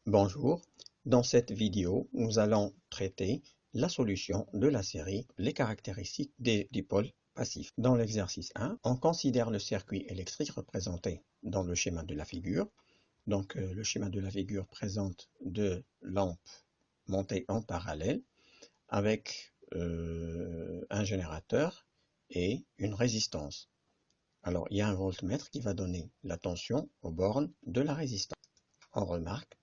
Bonjour, dans cette vidéo, nous allons traiter la solution de la série Les caractéristiques des dipôles passifs. Dans l'exercice 1, on considère le circuit électrique représenté dans le schéma de la figure. Donc, le schéma de la figure présente deux lampes montées en parallèle avec un générateur et une résistance. Alors, il y a un voltmètre qui va donner la tension aux bornes de la résistance. On remarque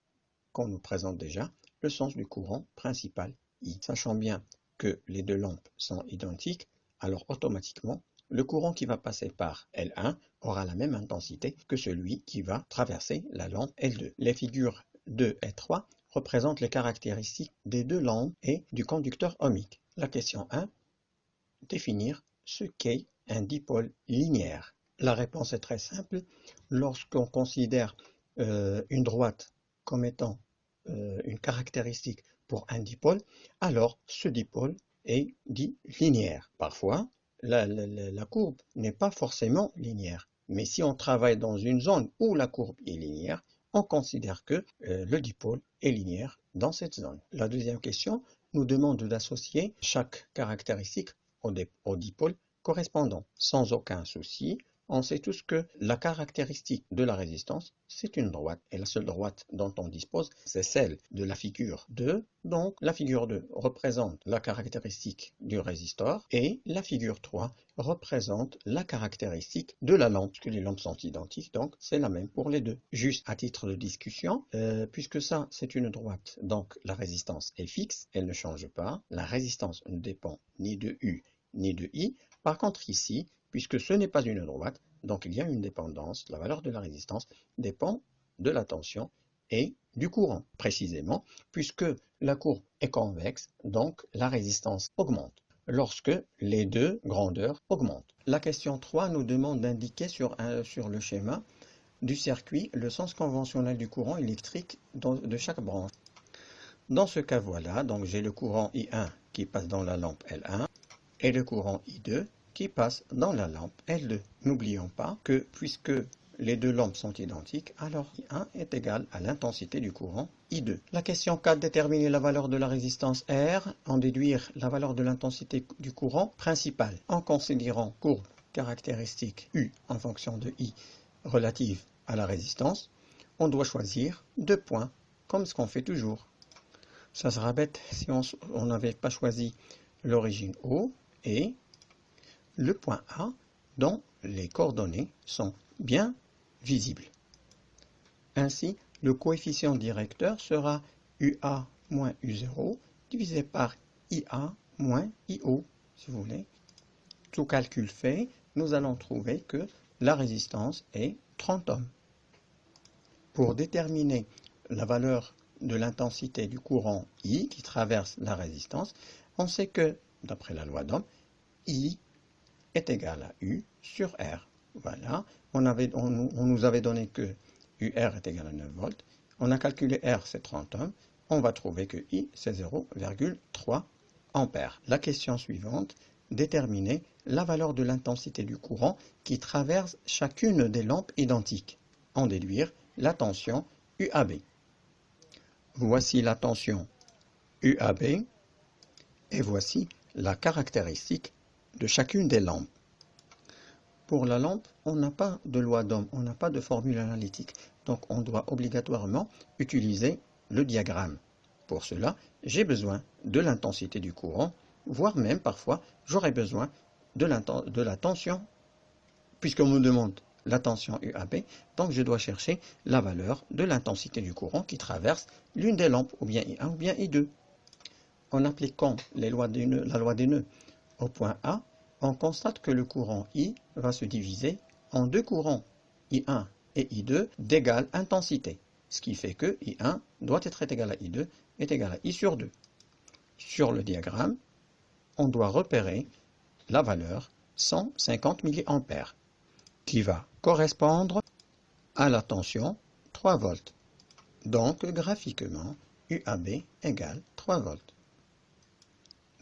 qu'on nous présente déjà le sens du courant principal I. Sachant bien que les deux lampes sont identiques, alors automatiquement, le courant qui va passer par L1 aura la même intensité que celui qui va traverser la lampe L2. Les figures 2 et 3 représentent les caractéristiques des deux lampes et du conducteur ohmique. La question 1, définir ce qu'est un dipôle linéaire. La réponse est très simple. Lorsqu'on considère une droite comme étant une caractéristique pour un dipôle, alors ce dipôle est dit linéaire. Parfois, la courbe n'est pas forcément linéaire, mais si on travaille dans une zone où la courbe est linéaire, on considère que le dipôle est linéaire dans cette zone. La deuxième question nous demande d'associer chaque caractéristique au dipôle correspondant. Sans aucun souci, on sait tous que la caractéristique de la résistance, c'est une droite. Et la seule droite dont on dispose, c'est celle de la figure 2. Donc, la figure 2 représente la caractéristique du résistor et la figure 3 représente la caractéristique de la lampe, puisque les lampes sont identiques, donc c'est la même pour les deux. Juste à titre de discussion, puisque ça, c'est une droite, donc la résistance est fixe, elle ne change pas. La résistance ne dépend ni de U ni de I. Par contre, ici, puisque ce n'est pas une droite, donc il y a une dépendance, la valeur de la résistance dépend de la tension et du courant, précisément, puisque la courbe est convexe, donc la résistance augmente lorsque les deux grandeurs augmentent. La question 3 nous demande d'indiquer sur le schéma du circuit le sens conventionnel du courant électrique de chaque branche. Dans ce cas, voilà, donc j'ai le courant I1 qui passe dans la lampe L1 et le courant I2 qui passe dans la lampe L2. N'oublions pas que puisque les deux lampes sont identiques, alors I1 est égal à l'intensité du courant I2. La question 4, déterminer la valeur de la résistance R, en déduire la valeur de l'intensité du courant principal, en considérant courbe caractéristique U en fonction de I relative à la résistance, on doit choisir deux points, comme ce qu'on fait toujours. Ça sera bête si on n'avait pas choisi l'origine O et le point A dont les coordonnées sont bien visibles. Ainsi, le coefficient directeur sera UA moins U0 divisé par IA moins IO, si vous voulez. Tout calcul fait, nous allons trouver que la résistance est 30 ohms. Pour déterminer la valeur de l'intensité du courant I qui traverse la résistance, on sait que, d'après la loi d'Ohm, I est égal à U sur R. Voilà, on nous avait donné que UR est égal à 9 volts. On a calculé R, c'est 30 ohms. On va trouver que I, c'est 0,3 ampères. La question suivante, déterminer la valeur de l'intensité du courant qui traverse chacune des lampes identiques. En déduire la tension UAB. Voici la tension UAB et voici la caractéristique de chacune des lampes. Pour la lampe, on n'a pas de loi d'Ohm, on n'a pas de formule analytique, donc on doit obligatoirement utiliser le diagramme. Pour cela, j'ai besoin de l'intensité du courant, voire même parfois j'aurai besoin de la tension, puisqu'on me demande la tension UAB, donc je dois chercher la valeur de l'intensité du courant qui traverse l'une des lampes, ou bien I1 ou bien I2. En appliquant la loi des nœuds au point A, on constate que le courant I va se diviser en deux courants, I1 et I2, d'égale intensité, ce qui fait que I1 doit être égal à I2 est égal à I sur 2. Sur le diagramme, on doit repérer la valeur 150 mA, qui va correspondre à la tension 3 volts. Donc, graphiquement, UAB égale 3 volts.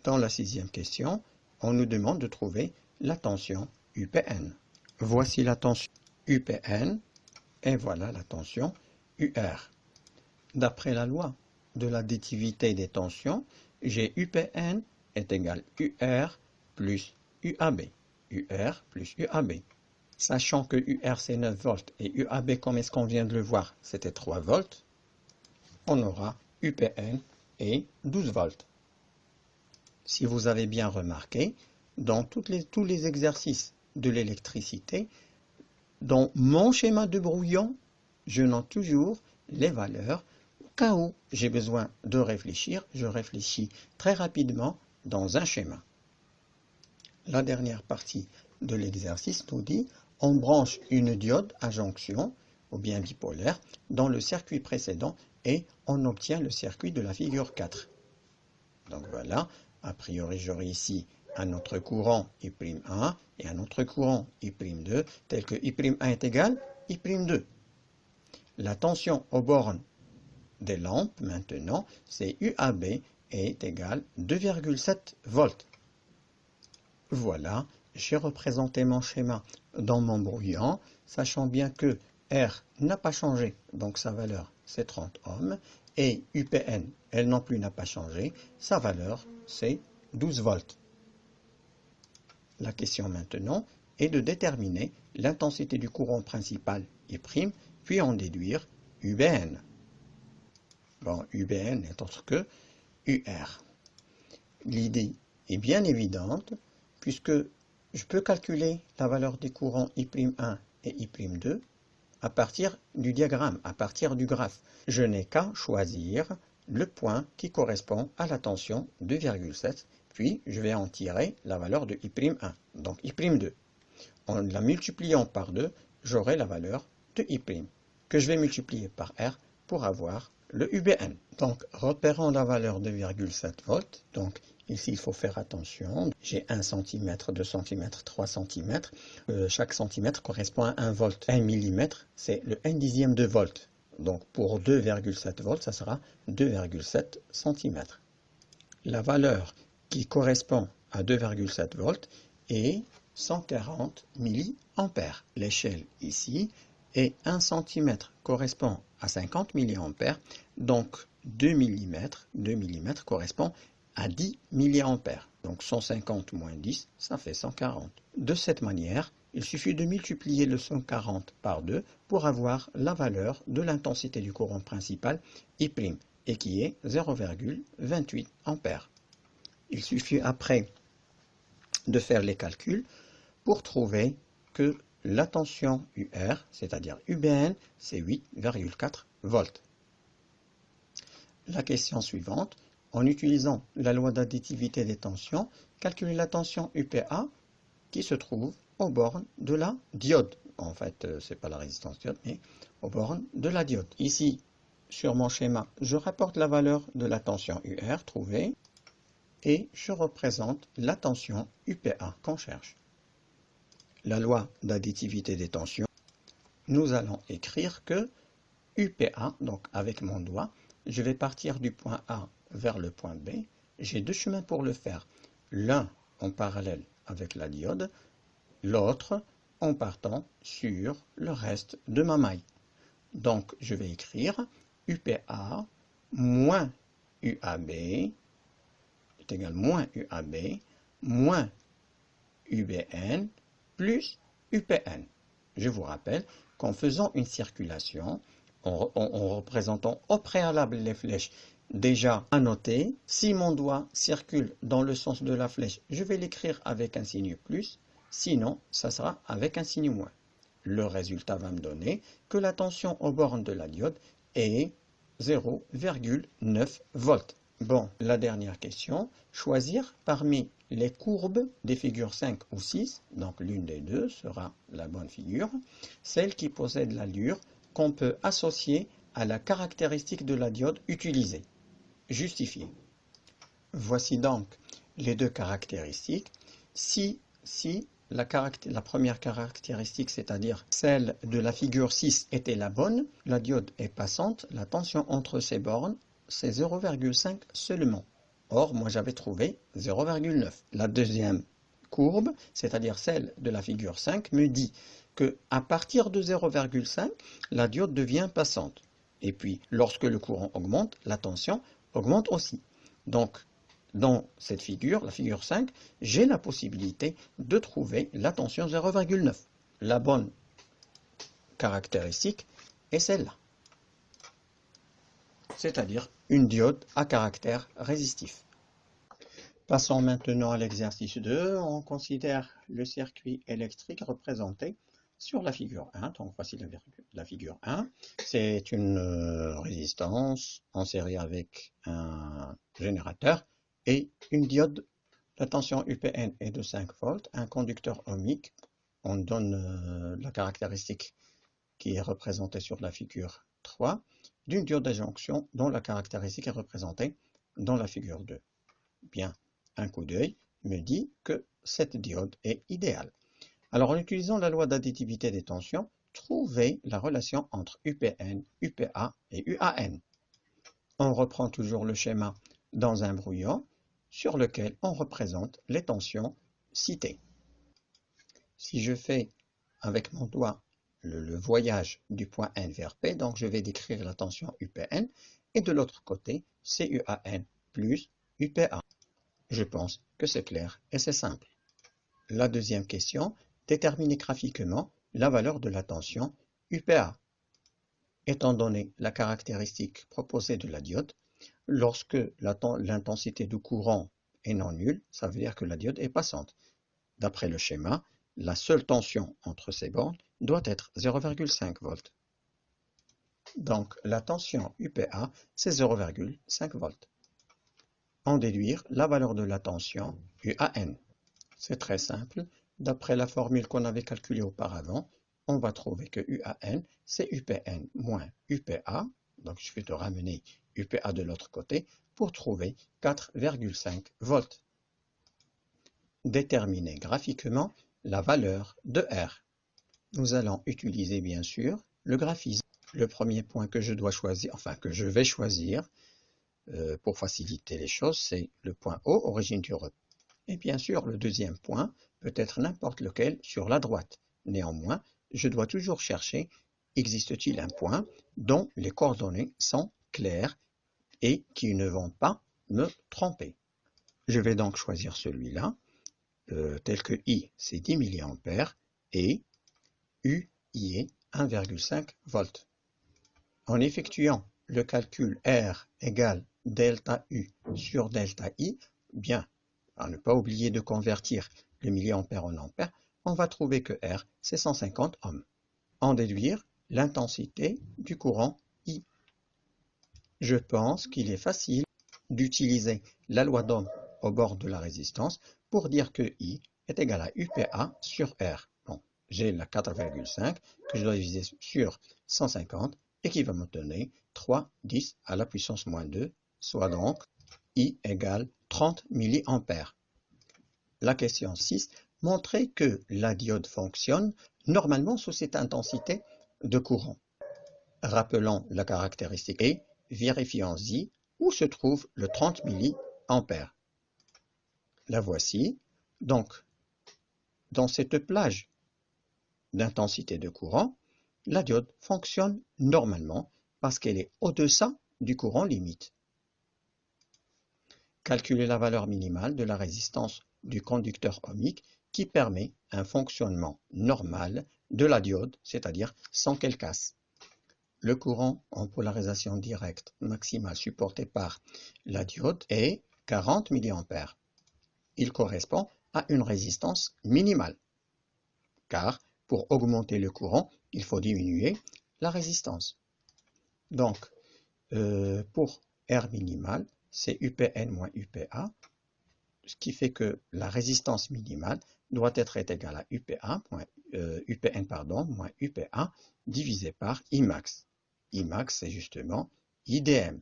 Dans la sixième question, on nous demande de trouver la tension UPN. Voici la tension UPN et voilà la tension UR. D'après la loi de l'additivité des tensions, j'ai UPN est égal UR plus UAB. UR plus UAB. Sachant que UR c'est 9 volts et UAB, comme est-ce qu'on vient de le voir, c'était 3 volts, on aura UPN et 12 volts. Si vous avez bien remarqué, dans tous les exercices de l'électricité, dans mon schéma de brouillon, je note toujours les valeurs. Au cas où j'ai besoin de réfléchir, je réfléchis très rapidement dans un schéma. La dernière partie de l'exercice nous dit on branche une diode à jonction, ou bien bipolaire, dans le circuit précédent et on obtient le circuit de la figure 4. Donc voilà, a priori j'aurai ici un autre courant I'1 et un autre courant I'2, tel que I'1 est égal I'2. La tension aux bornes des lampes, maintenant, c'est UAB est égal 2,7 volts. Voilà, j'ai représenté mon schéma dans mon brouillon, sachant bien que R n'a pas changé, donc sa valeur c'est 30 ohms, et UPN, elle non plus n'a pas changé, sa valeur c'est 12 volts. La question maintenant est de déterminer l'intensité du courant principal I', puis en déduire UBN. Bon, UBN n'est autre que UR. L'idée est bien évidente, puisque je peux calculer la valeur des courants I'1 et I'2 à partir du diagramme, à partir du graphe. Je n'ai qu'à choisir le point qui correspond à la tension 2,7, puis je vais en tirer la valeur de I'1, donc I'2. En la multipliant par 2, j'aurai la valeur de I', que je vais multiplier par R pour avoir le UBN. Donc, repérons la valeur de 2,7 volts. Donc, ici, il faut faire attention. J'ai 1 cm, 2 cm, 3 cm. Chaque centimètre correspond à 1 volt. 1 mm, c'est le 1 dixième de volt. Donc, pour 2,7 volts, ça sera 2,7 cm. La valeur qui correspond à 2,7 volts est 140 mA. L'échelle ici est 1 cm correspond à 50 mA, donc 2 mm correspond à 10 mA. Donc 150 moins 10, ça fait 140. De cette manière, il suffit de multiplier le 140 par 2 pour avoir la valeur de l'intensité du courant principal I', et qui est 0,28 A. Il suffit après de faire les calculs pour trouver que la tension UR, c'est-à-dire UBN, c'est 8,4 volts. La question suivante, en utilisant la loi d'additivité des tensions, calculer la tension UPA qui se trouve aux bornes de la diode. En fait, ce n'est pas la résistance diode, mais aux bornes de la diode. Ici, sur mon schéma, je rapporte la valeur de la tension UR trouvée et je représente la tension UPA qu'on cherche. La loi d'additivité des tensions, nous allons écrire que UPA, donc avec mon doigt, je vais partir du point A vers le point B. J'ai deux chemins pour le faire. L'un en parallèle avec la diode, l'autre en partant sur le reste de ma maille. Donc je vais écrire UPA moins UAB est égal moins UAB moins UBN plus UPN. Je vous rappelle qu'en faisant une circulation, en représentant au préalable les flèches déjà annotées, si mon doigt circule dans le sens de la flèche, je vais l'écrire avec un signe plus, sinon ça sera avec un signe moins. Le résultat va me donner que la tension aux bornes de la diode est 0,9 volts. Bon, la dernière question, choisir parmi les courbes des figures 5 ou 6, donc l'une des deux sera la bonne figure, celle qui possède l'allure qu'on peut associer à la caractéristique de la diode utilisée. Justifier. Voici donc les deux caractéristiques. Si la première caractéristique, c'est-à-dire celle de la figure 6, était la bonne, la diode est passante, la tension entre ces bornes, c'est 0,5 seulement. Or, moi j'avais trouvé 0,9. La deuxième courbe, c'est-à-dire celle de la figure 5, me dit qu'à partir de 0,5, la diode devient passante. Et puis, lorsque le courant augmente, la tension augmente aussi. Donc, dans cette figure, la figure 5, j'ai la possibilité de trouver la tension 0,9. La bonne caractéristique est celle-là, c'est-à-dire une diode à caractère résistif. Passons maintenant à l'exercice 2. On considère le circuit électrique représenté sur la figure 1. Donc voici la figure 1. C'est une résistance en série avec un générateur et une diode. La tension UPN est de 5 volts. Un conducteur ohmique. On donne la caractéristique qui est représentée sur la figure 3 d'une diode à jonction dont la caractéristique est représentée dans la figure 2. Bien, un coup d'œil me dit que cette diode est idéale. Alors, en utilisant la loi d'additivité des tensions, trouvez la relation entre UPN, UPA et UAN. On reprend toujours le schéma dans un brouillon sur lequel on représente les tensions citées. Si je fais avec mon doigt le voyage du point N vers P, donc je vais décrire la tension UPN, et de l'autre côté, CUAN plus UPA. Je pense que c'est clair et c'est simple. La deuxième question, déterminer graphiquement la valeur de la tension UPA. Étant donné la caractéristique proposée de la diode, lorsque l'intensité du courant est non nulle, ça veut dire que la diode est passante. D'après le schéma, la seule tension entre ces bornes doit être 0,5 volts. Donc la tension UPA, c'est 0,5 volts. En déduire la valeur de la tension UAN. C'est très simple. D'après la formule qu'on avait calculée auparavant, on va trouver que UAN, c'est UPN moins UPA. Donc, il suffit de ramener UPA de l'autre côté pour trouver 4,5 volts. Déterminer graphiquement la valeur de R. Nous allons utiliser, bien sûr, le graphisme. Le premier point que je dois choisir, enfin que je vais choisir, pour faciliter les choses, c'est le point O, origine du repère. Et bien sûr, le deuxième point peut être n'importe lequel sur la droite. Néanmoins, je dois toujours chercher, existe-t-il un point dont les coordonnées sont claires et qui ne vont pas me tromper. Je vais donc choisir celui-là, tel que I, c'est 10 mA, et U, I est 1,5 volts. En effectuant le calcul R égale delta U sur delta I, bien, à ne pas oublier de convertir le milliampère en ampère, on va trouver que R, c'est 150 ohms. En déduire l'intensité du courant I. Je pense qu'il est facile d'utiliser la loi d'Ohm au bord de la résistance pour dire que I est égal à UPA sur R. Bon, j'ai la 4,5 que je dois diviser sur 150 et qui va me donner 3,10 à la puissance moins 2, soit donc I égale 30 mA. La question 6, montrer que la diode fonctionne normalement sous cette intensité de courant. Rappelons la caractéristique et vérifions-y où se trouve le 30 mA. La voici. Donc, dans cette plage d'intensité de courant, la diode fonctionne normalement parce qu'elle est au-deçà du courant limite. Calculer la valeur minimale de la résistance du conducteur ohmique qui permet un fonctionnement normal de la diode, c'est-à-dire sans qu'elle casse. Le courant en polarisation directe maximale supporté par la diode est 40 mA. Il correspond à une résistance minimale, car pour augmenter le courant, il faut diminuer la résistance. Donc, pour R minimal, c'est UPN moins UPA, ce qui fait que la résistance minimale doit être égale à UPN moins UPA divisé par Imax. Imax, c'est justement IDM.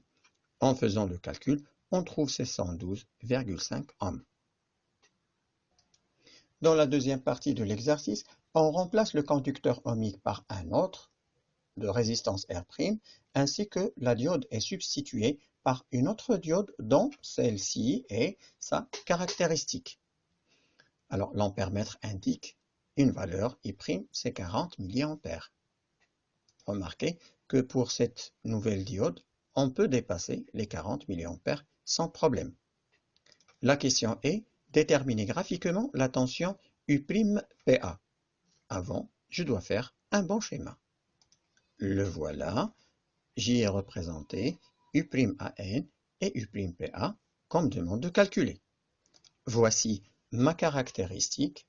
En faisant le calcul, on trouve ces 112,5 ohms. Dans la deuxième partie de l'exercice, on remplace le conducteur ohmique par un autre de résistance R', ainsi que la diode est substituée par une autre diode dont celle-ci est sa caractéristique. Alors l'ampèremètre indique une valeur I', c'est 40 mA. Remarquez que pour cette nouvelle diode, on peut dépasser les 40 mA sans problème. La question est déterminer graphiquement la tension U'Pa. Avant, je dois faire un bon schéma. Le voilà, j'y ai représenté U'An et U'Pa comme demande de calculer. Voici ma caractéristique.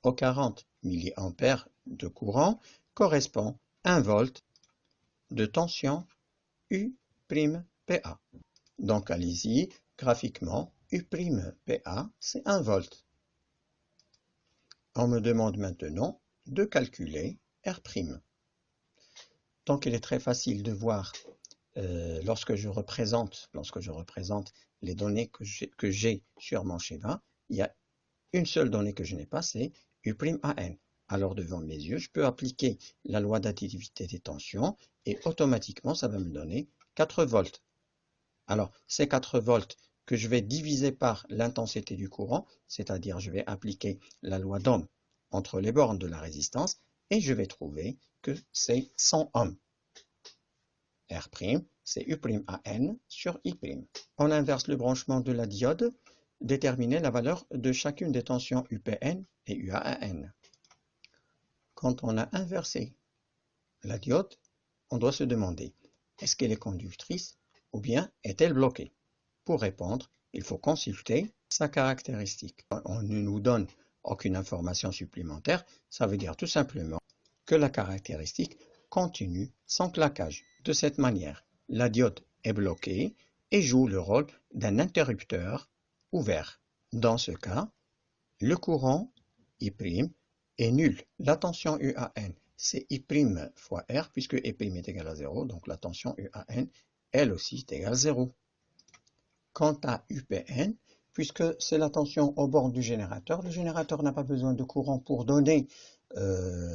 Aux 40 mA de courant correspond 1 volt de tension U'Pa. Donc allez-y, graphiquement, U'Pa c'est 1 volt. On me demande maintenant de calculer R'. Donc il est très facile de voir lorsque je représente les données que j'ai sur mon schéma, il y a une seule donnée que je n'ai pas, c'est U'An. Alors devant mes yeux, je peux appliquer la loi d'additivité des tensions et automatiquement ça va me donner 4 volts. Alors ces 4 volts que je vais diviser par l'intensité du courant, c'est-à-dire je vais appliquer la loi d'Ohm entre les bornes de la résistance et je vais trouver que c'est 100 ohms. R', c'est U'An sur I'. On inverse le branchement de la diode, déterminer la valeur de chacune des tensions U'Pn et U'An. Quand on a inversé la diode, on doit se demander, est-ce qu'elle est conductrice ou bien est-elle bloquée? Pour répondre, il faut consulter sa caractéristique. On ne nous donne aucune information supplémentaire, ça veut dire tout simplement que la caractéristique continue sans claquage. De cette manière, la diode est bloquée et joue le rôle d'un interrupteur ouvert. Dans ce cas, le courant I' est nul. La tension U'An, c'est I' fois R, puisque I' est égal à 0, donc la tension U'An, elle aussi, est égale à 0. Quant à U'Pn, puisque c'est la tension au bord du générateur, le générateur n'a pas besoin de courant pour donner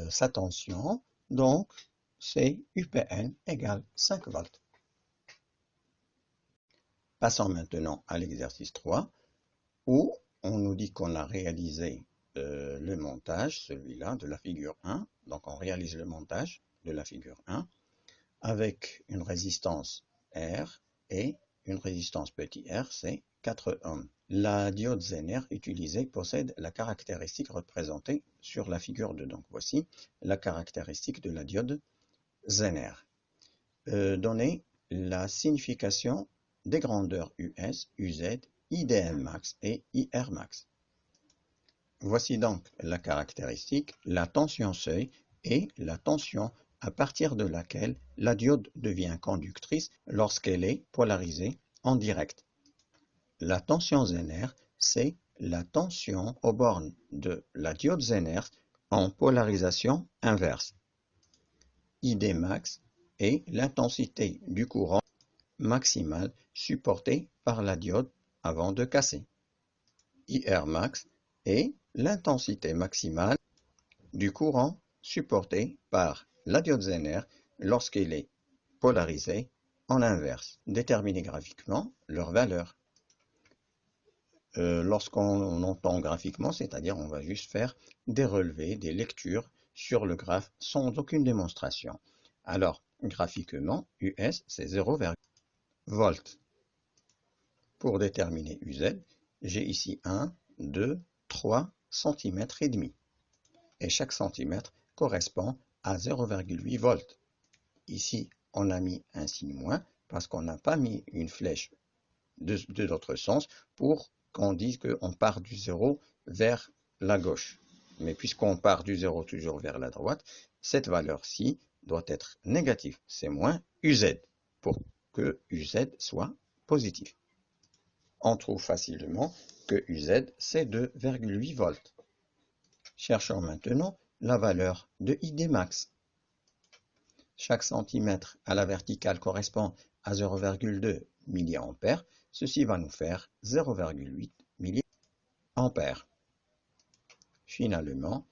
sa tension, donc c'est U'Pn égale 5 volts. Passons maintenant à l'exercice 3, où on nous dit qu'on a réalisé le montage, celui-là, de la figure 1. Donc on réalise le montage de la figure 1 avec une résistance R et une résistance petit r, c'est 4 ohms. La diode Zener utilisée possède la caractéristique représentée sur la figure 2. Donc voici la caractéristique de la diode Zener. Donnez la signification des grandeurs US, UZ, IDM max et IR max. Voici donc la caractéristique, la tension seuil et la tension à partir de laquelle la diode devient conductrice lorsqu'elle est polarisée en direct. La tension Zener, c'est la tension aux bornes de la diode Zener en polarisation inverse. ID max est l'intensité du courant maximale supportée par la diode avant de casser. IR max est l'intensité maximale du courant supporté par la diode Zener lorsqu'il est polarisé en inverse. Déterminer graphiquement leur valeur. Lorsqu'on entend graphiquement, c'est-à-dire on va juste faire des relevés, des lectures sur le graphe sans aucune démonstration. Alors, graphiquement, US c'est 0,1 volts. Pour déterminer UZ, j'ai ici 1, 2, 3 cm et demi. Et chaque centimètre correspond à 0,8 volts. Ici, on a mis un signe moins parce qu'on n'a pas mis une flèche de l'autre sens pour qu'on dise qu'on part du 0 vers la gauche. Mais puisqu'on part du 0 toujours vers la droite, cette valeur-ci doit être négative. C'est moins UZ pour que UZ soit positif. On trouve facilement que UZ c'est 2,8 volts. Cherchons maintenant la valeur de ID max. Chaque centimètre à la verticale correspond à 0,2 mA. Ceci va nous faire 0,8 mA. Finalement,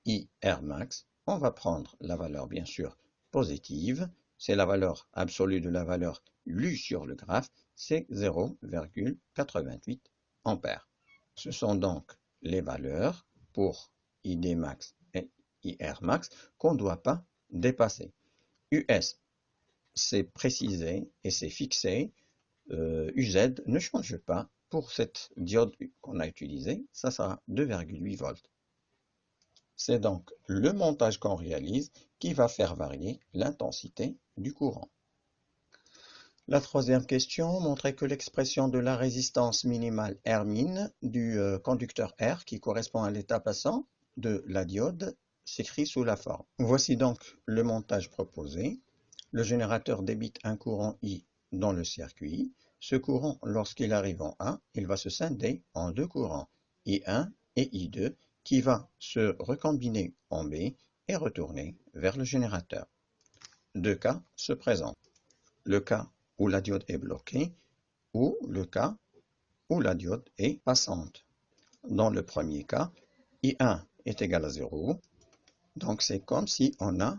IR max, on va prendre la valeur bien sûr positive. C'est la valeur absolue de la valeur lue sur le graphe, c'est 0,88 A. Ce sont donc les valeurs pour ID max et IR max qu'on ne doit pas dépasser. US, c'est précisé et c'est fixé. UZ ne change pas. Pour cette diode qu'on a utilisée, ça sera 2,8 volts. C'est donc le montage qu'on réalise qui va faire varier l'intensité du courant. La troisième question montrait que l'expression de la résistance minimale Rmin du conducteur R, qui correspond à l'état passant de la diode, s'écrit sous la forme. Voici donc le montage proposé. Le générateur débite un courant I dans le circuit. Ce courant, lorsqu'il arrive en A, il va se scinder en deux courants, I1 et I2, qui va se recombiner en B et retourner vers le générateur. Deux cas se présentent. Le cas où la diode est bloquée ou le cas où la diode est passante. Dans le premier cas, I1 est égal à 0, donc c'est comme si on a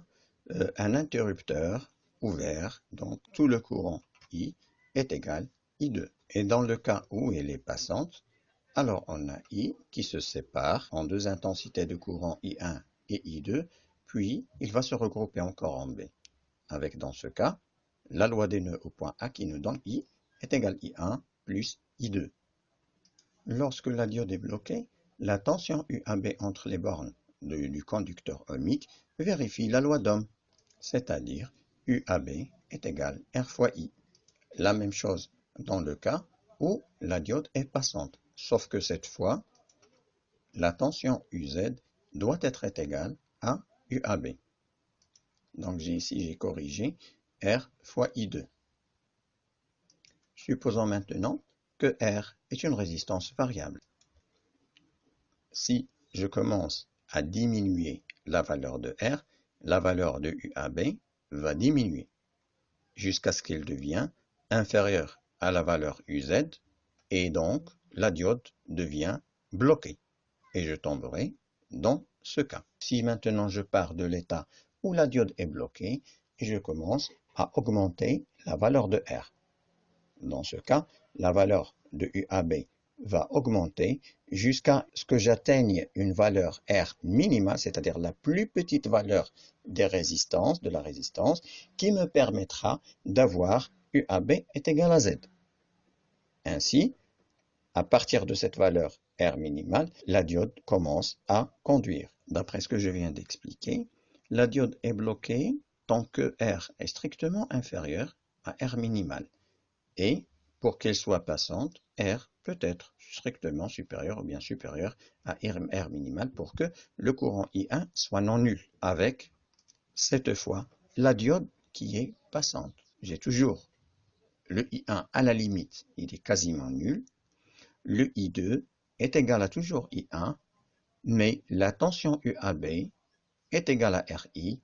un interrupteur ouvert, donc tout le courant I est égal à I2. Et dans le cas où elle est passante, alors on a I qui se sépare en deux intensités de courant I1 et I2, puis il va se regrouper encore en B, avec dans ce cas, la loi des nœuds au point A qui nous donne I est égal à I1 plus I2. Lorsque la diode est bloquée, la tension UAB entre les bornes du conducteur ohmique vérifie la loi d'Ohm, c'est-à-dire UAB est égal à R fois I. La même chose dans le cas où la diode est passante, sauf que cette fois, la tension UZ doit être égale à UAB. Donc ici, j'ai corrigé R fois I2. Supposons maintenant que R est une résistance variable. Si je commence à diminuer la valeur de R, la valeur de UAB va diminuer jusqu'à ce qu'elle devienne inférieure à la valeur UZ et donc la diode devient bloquée et je tomberai dans ce cas. Si maintenant je pars de l'état où la diode est bloquée et je commence à augmenter la valeur de R. Dans ce cas, la valeur de UAB va augmenter jusqu'à ce que j'atteigne une valeur R minimale, c'est-à-dire la plus petite valeur des résistances, de la résistance, qui me permettra d'avoir UAB est égal à Z. Ainsi, à partir de cette valeur R minimale, la diode commence à conduire. D'après ce que je viens d'expliquer, la diode est bloquée tant que R est strictement inférieur à R minimal. Et pour qu'elle soit passante, R peut être strictement supérieur ou bien supérieur à R minimal pour que le courant I1 soit non nul, avec cette fois la diode qui est passante. J'ai toujours le I1 à la limite, il est quasiment nul. Le I2 est égal à toujours I1, mais la tension UAB est égale à RI,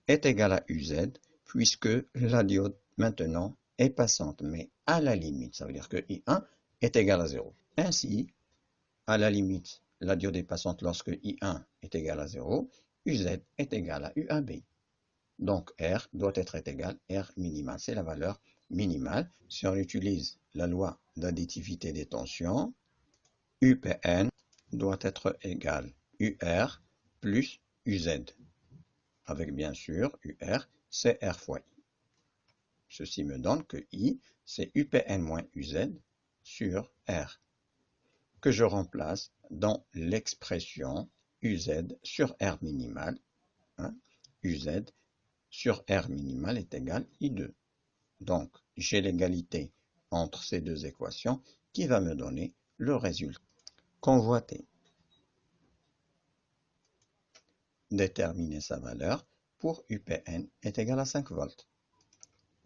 est égale à UZ, puisque la diode maintenant est passante, mais à la limite, ça veut dire que I1 est égal à 0. Ainsi, à la limite, la diode est passante lorsque I1 est égal à 0, UZ est égal à UAB. Donc R doit être égal à R minimal, c'est la valeur minimale. Si on utilise la loi d'additivité des tensions, UPN doit être égal à UR plus UZ, avec bien sûr UR, c'est R fois I. Ceci me donne que I, c'est UPN moins UZ sur R, que je remplace dans l'expression UZ sur R minimal. UZ sur R minimal est égal à I2. Donc, j'ai l'égalité entre ces deux équations qui va me donner le résultat convoité. Déterminer sa valeur pour UPN est égal à 5 volts.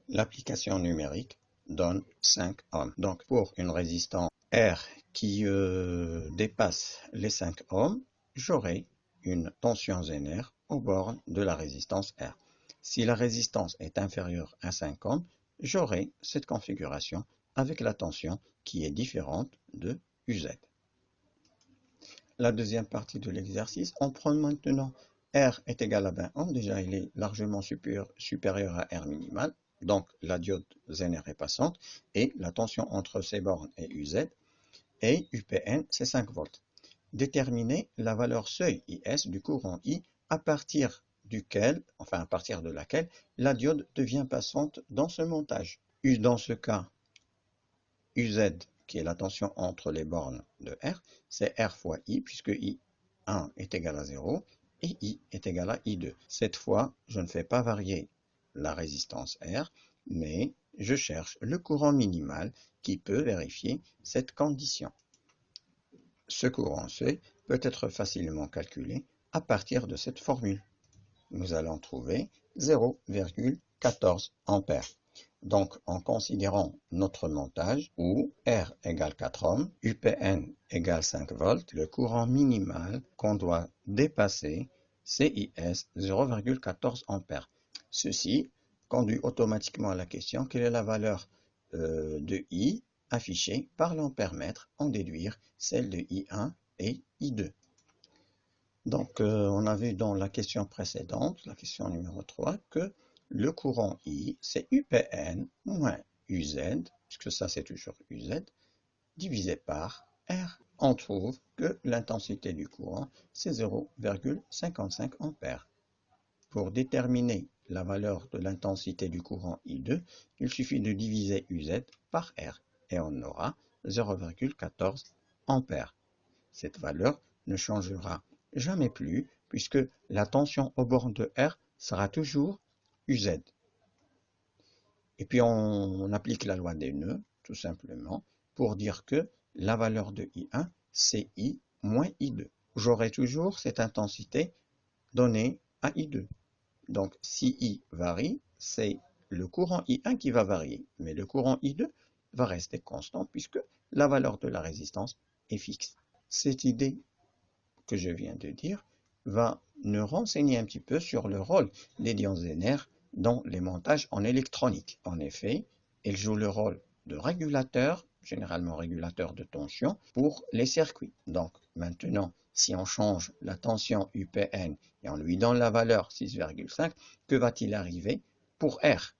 L'application numérique donne 5 ohms. Donc, pour une résistance R qui dépasse les 5 ohms, j'aurai une tension ZNR aux bornes de la résistance R. Si la résistance est inférieure à 5 ohms, j'aurai cette configuration avec la tension qui est différente de UZ. La deuxième partie de l'exercice, on prend maintenant R est égal à 20 ohms. Déjà, il est largement supérieur à R minimal. Donc, la diode ZNR est passante et la tension entre ces bornes est UZ et UPN, c'est 5 volts. Déterminer la valeur seuil IS du courant I à partir à partir de laquelle la diode devient passante dans ce montage. Dans ce cas, UZ, qui est la tension entre les bornes de R, c'est R fois I, puisque I1 est égal à 0 et I est égal à I2. Cette fois, je ne fais pas varier la résistance R, mais je cherche le courant minimal qui peut vérifier cette condition. Ce courant C peut être facilement calculé à partir de cette formule. Nous allons trouver 0,14 ampères. Donc, en considérant notre montage où R égale 4 ohms, UPN égale 5 volts, le courant minimal qu'on doit dépasser, CIS 0,14 ampères. Ceci conduit automatiquement à la question: quelle est la valeur de I affichée par l'ampère-mètre, en déduire celle de I1 et I2. Donc, on a vu dans la question précédente, la question numéro 3, que le courant I, c'est UPN moins UZ, puisque ça c'est toujours UZ, divisé par R. On trouve que l'intensité du courant, c'est 0,55 ampères. Pour déterminer la valeur de l'intensité du courant I2, il suffit de diviser UZ par R, et on aura 0,14 ampères. Cette valeur ne changera jamais plus, puisque la tension aux bornes de R sera toujours UZ. Et puis on applique la loi des nœuds, tout simplement, pour dire que la valeur de I1, c'est I moins I2. J'aurai toujours cette intensité donnée à I2. Donc si I varie, c'est le courant I1 qui va varier, mais le courant I2 va rester constant, puisque la valeur de la résistance est fixe. Cette idée que je viens de dire va nous renseigner un petit peu sur le rôle des diode dans les montages en électronique. En effet, ils jouent le rôle de régulateur, généralement régulateur de tension, pour les circuits. Donc maintenant, si on change la tension UPN et on lui donne la valeur 6,5, que va-t-il arriver pour R?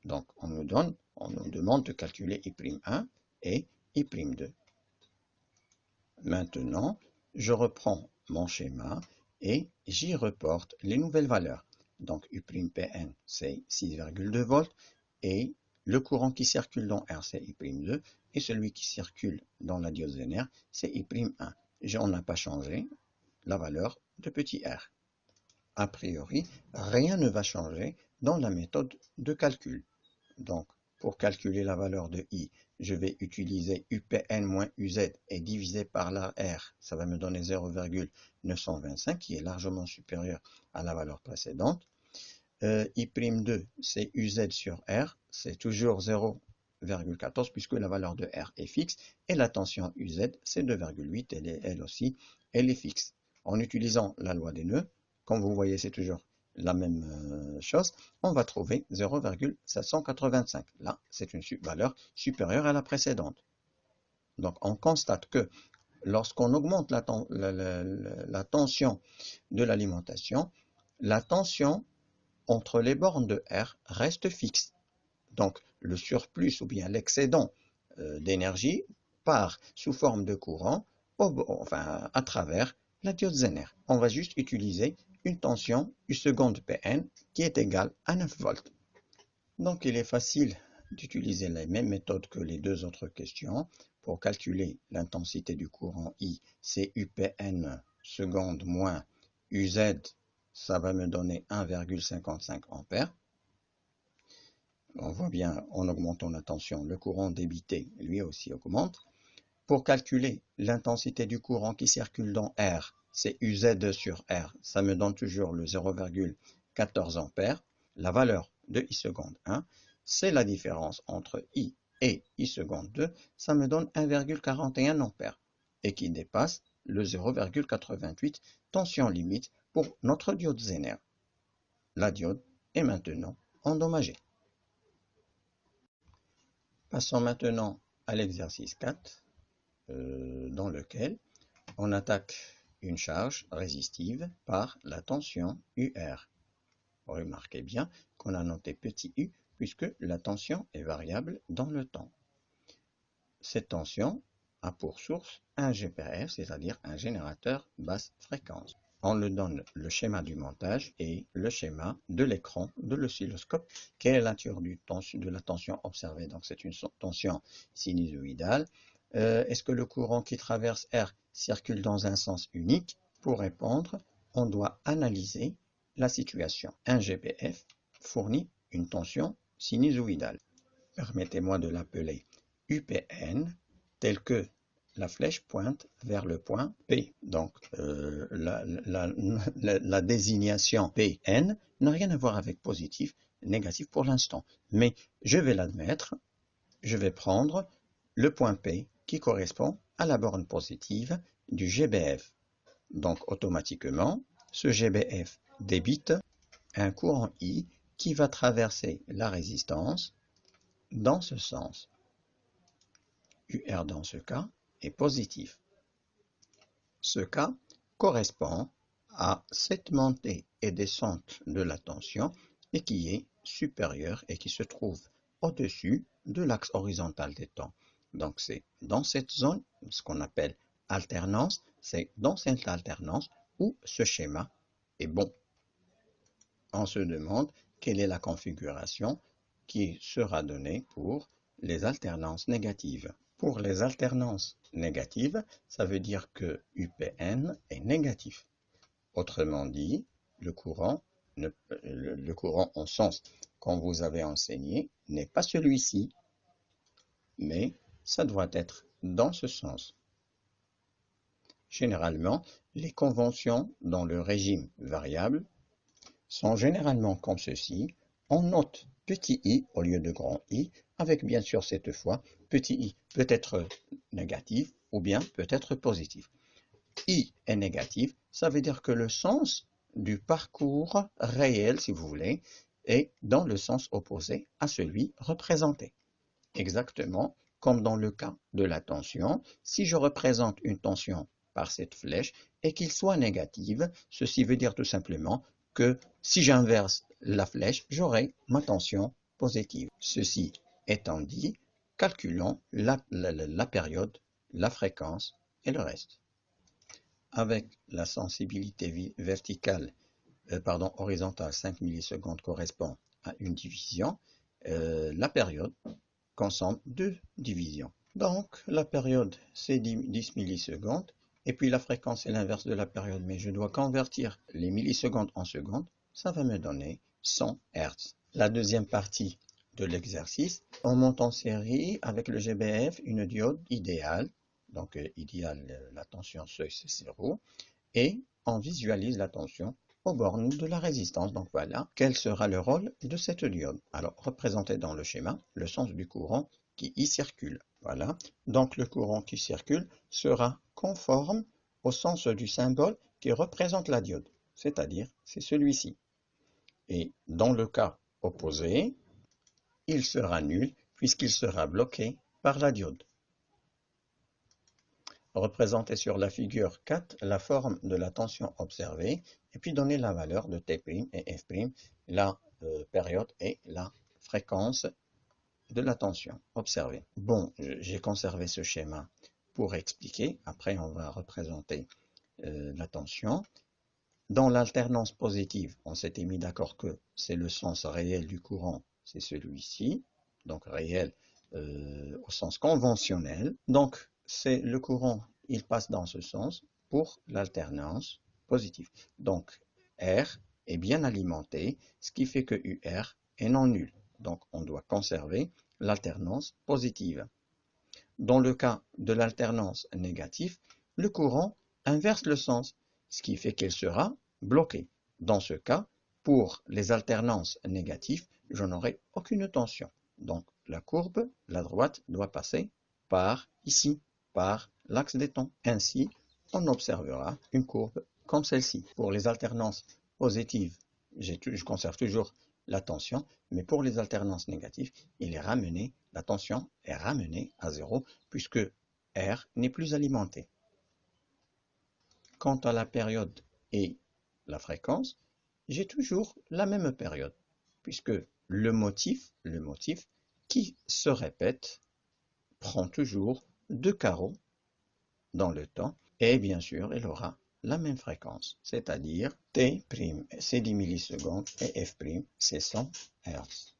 Donc on nous demande de calculer I'1 et I'2. Maintenant, je reprends mon schéma et j'y reporte les nouvelles valeurs. Donc U'Pn, c'est 6,2 volts, et le courant qui circule dans R, c'est I'2, et celui qui circule dans la diode ZNR, c'est I'1. On n'a pas changé la valeur de petit r. A priori, rien ne va changer dans la méthode de calcul. Donc, pour calculer la valeur de I, je vais utiliser UPN moins UZ et diviser par la R. Ça va me donner 0,925, qui est largement supérieur à la valeur précédente. I'2, c'est UZ sur R, c'est toujours 0,14 puisque la valeur de R est fixe. Et la tension UZ, c'est 2,8, elle aussi, elle est fixe. En utilisant la loi des nœuds, comme vous voyez, c'est toujours la même chose, on va trouver 0,785. Là, c'est une valeur supérieure à la précédente. Donc, on constate que lorsqu'on augmente la tension de l'alimentation, la tension entre les bornes de R reste fixe. Donc, le surplus ou bien l'excédent d'énergie part sous forme de courant à travers la diode ZNR. On va juste utiliser une tension U seconde Pn qui est égale à 9 volts. Donc il est facile d'utiliser les mêmes méthodes que les deux autres questions. Pour calculer l'intensité du courant I, c'est UPN seconde moins UZ, ça va me donner 1,55 ampères. On voit bien, en augmentant la tension, le courant débité, lui aussi, augmente. Pour calculer l'intensité du courant qui circule dans R, c'est UZ sur R, ça me donne toujours le 0,14 ampères. La valeur de I seconde 1, c'est la différence entre I et I seconde 2, ça me donne 1,41 ampères, et qui dépasse le 0,88 tension limite pour notre diode ZNR. La diode est maintenant endommagée. Passons maintenant à l'exercice 4, dans lequel on attaque une charge résistive par la tension UR. Remarquez bien qu'on a noté petit u puisque la tension est variable dans le temps. Cette tension a pour source un GPR, c'est-à-dire un générateur basse fréquence. on le donne le schéma du montage et le schéma de l'écran de l'oscilloscope. Quelle est la nature de la tension observée? Donc c'est une tension sinusoïdale. Est-ce que le courant qui traverse R circule dans un sens unique? Pour répondre, on doit analyser la situation. Un GBF fournit une tension sinusoïdale. Permettez-moi de l'appeler UPN, tel que la flèche pointe vers le point P. Donc, la désignation PN n'a rien à voir avec positif, négatif pour l'instant. Mais je vais l'admettre, je vais prendre le point P qui correspond à la borne positive du GBF. Donc, automatiquement, ce GBF débite un courant I qui va traverser la résistance dans ce sens. UR dans ce cas est positif. Ce cas correspond à cette montée et descente de la tension et qui est supérieure et qui se trouve au-dessus de l'axe horizontal des temps. Donc c'est dans cette zone, ce qu'on appelle alternance, c'est dans cette alternance où ce schéma est bon. On se demande quelle est la configuration qui sera donnée pour les alternances négatives. Pour les alternances négatives, ça veut dire que UPN est négatif. Autrement dit, le courant en sens qu'on vous avait enseigné n'est pas celui-ci, mais ça doit être dans ce sens. Généralement, les conventions dans le régime variable sont généralement comme ceci. On note petit i au lieu de grand I, avec bien sûr cette fois, petit i peut être négatif ou bien peut être positif. I est négatif, ça veut dire que le sens du parcours réel, si vous voulez, est dans le sens opposé à celui représenté. Exactement comme dans le cas de la tension, si je représente une tension par cette flèche et qu'il soit négative, ceci veut dire tout simplement que si j'inverse la flèche, j'aurai ma tension positive. Ceci étant dit, calculons la période, la fréquence et le reste. Avec la sensibilité verticale, horizontale 5 millisecondes correspond à une division, la période consomme 2 divisions. Donc la période c'est 10 millisecondes. Et puis la fréquence est l'inverse de la période, mais je dois convertir les millisecondes en secondes, ça va me donner 100 Hz. La deuxième partie de l'exercice, on monte en série avec le GBF une diode idéale, donc idéale, la tension seuil c'est 0, et on visualise la tension aux bornes de la résistance. Donc voilà, quel sera le rôle de cette diode. Alors, représenté dans le schéma, le sens du courant qui y circule. Voilà, donc le courant qui circule sera conforme au sens du symbole qui représente la diode, c'est-à-dire c'est celui-ci. Et dans le cas opposé, il sera nul puisqu'il sera bloqué par la diode. Représenter sur la figure 4 la forme de la tension observée et puis donner la valeur de T' et F', la période et la fréquence de la tension observée. Bon, j'ai conservé ce schéma pour expliquer. Après, on va représenter la tension. Dans l'alternance positive, on s'était mis d'accord que c'est le sens réel du courant, c'est celui-ci, donc réel au sens conventionnel. Donc, c'est le courant, il passe dans ce sens pour l'alternance positive. Donc, R est bien alimenté, ce qui fait que UR est non nul. Donc, on doit conserver l'alternance positive. Dans le cas de l'alternance négative, le courant inverse le sens, ce qui fait qu'elle sera bloquée. Dans ce cas, pour les alternances négatives, je n'aurai aucune tension. Donc, la courbe, la droite, doit passer par ici, par l'axe des temps. Ainsi, on observera une courbe comme celle-ci. Pour les alternances positives, je conserve toujours la tension, mais pour les alternances négatives, la tension est ramenée à 0 puisque R n'est plus alimenté. Quant à la période et la fréquence, j'ai toujours la même période, puisque le motif qui se répète prend toujours 2 carreaux dans le temps, et bien sûr, il aura la même fréquence, c'est-à-dire T', c'est 10 millisecondes et F', c'est 100 Hz.